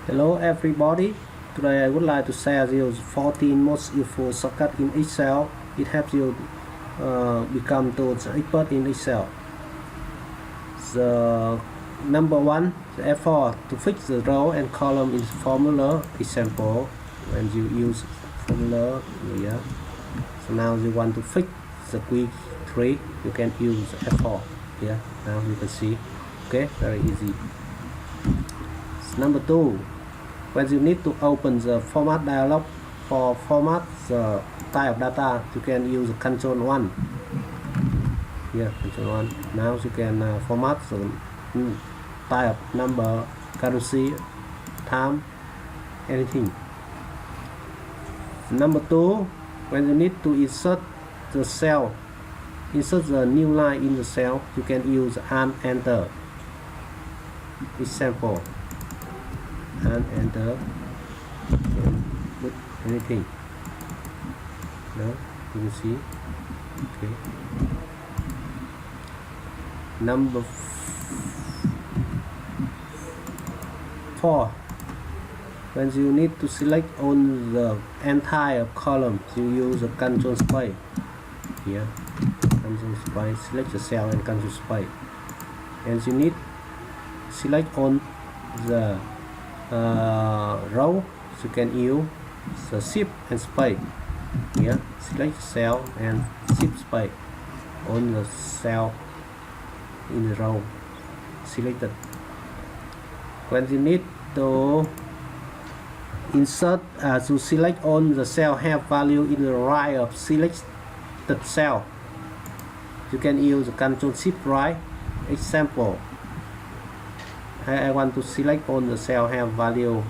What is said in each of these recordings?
Hello everybody, today I would like to share with you 14 most useful shortcuts in Excel. It helps you become the expert in Excel. The number one, the effort to fix the row and column in formula. Example, when you use formula here, so now you want to fix the quick 3, you can use effort here. Now you can see, okay, very easy. Number 2, when you need to open the format dialog for format the type of data, you can use Control 1. Here, Control 1. Now you can format the type, number, currency, time, anything. Number 2, when you need to insert the cell, insert the new line in the cell, you can use and enter. Example, and enter, and put anything. Now you can see, okay. Number 4, when you need to select on the entire column, you use a Control space. Here, Control space, select the cell and Control space, and you need select on the row, so you can use the shift and space. Here, select cell and shift space on the cell in the row selected. When you need to insert to select on the cell have value in the right of selected cell, you can use Control Shift right. Example, I want to select on the cell have value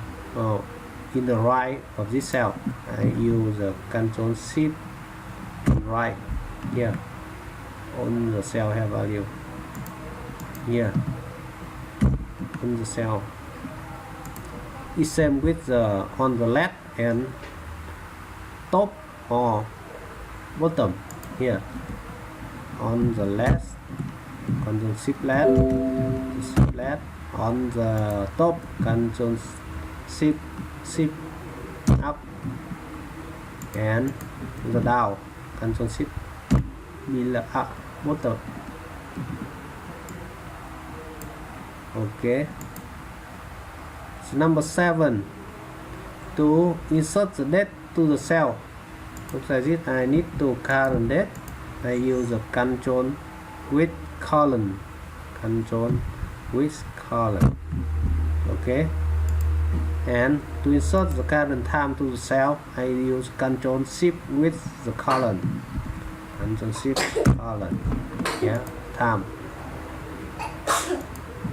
in the right of this cell. I use the Control Shift right here on the cell have value here on the cell. It's same with the on the left and top or bottom. Here on the left, Control Shift left, on the top, Control Shift up, and the down, Control Shift below up, bottom. Okay. So number 7, to insert the date to the cell. Looks like this. I need to current date. I use a Control with colon, Control with colon. Okay. And to insert the current time to the cell, I use Control Shift with the colon, Control Shift colon. Yeah, time.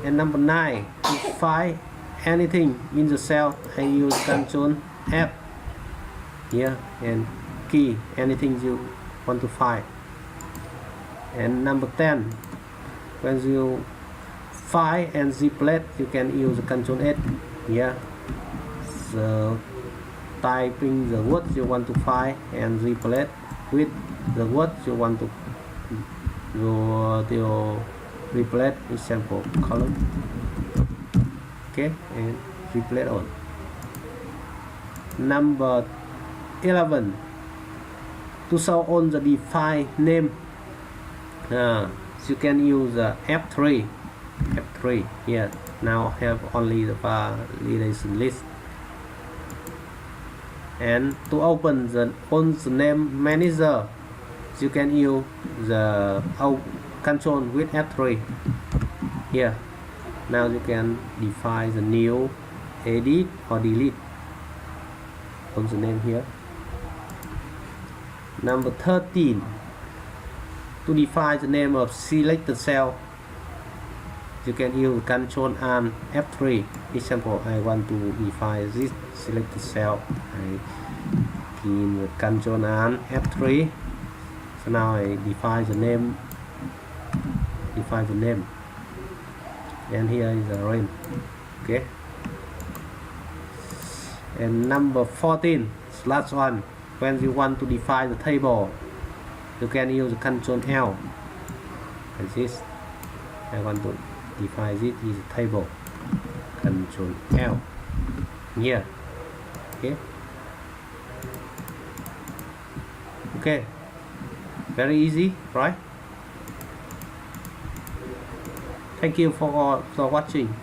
And number 9, to find anything in the cell, I use Control F here and key anything you want to find. And number 10, when you find and replace, you can use Control S here. So typing the word you want to find and replace with the word you want to replace. Example, column. Okay, and replace all. Number 11, to show on the define name, you can use F3 here. Now have only the validation list. And to open the on the name manager, you can use the Control with F3 here. Now you can define the new, edit or delete on the name here. Number 13, to define the name of selected cell, you can use Control and F3. Example, I want to define this selected cell. I key Control and F3. So now I define the name. And here is the range. Okay. And number 14, last one, when you want to define the table, you can use Control L like this. I want to define this is a table, Control L. here. Okay. Okay, very easy, right? Thank you for watching.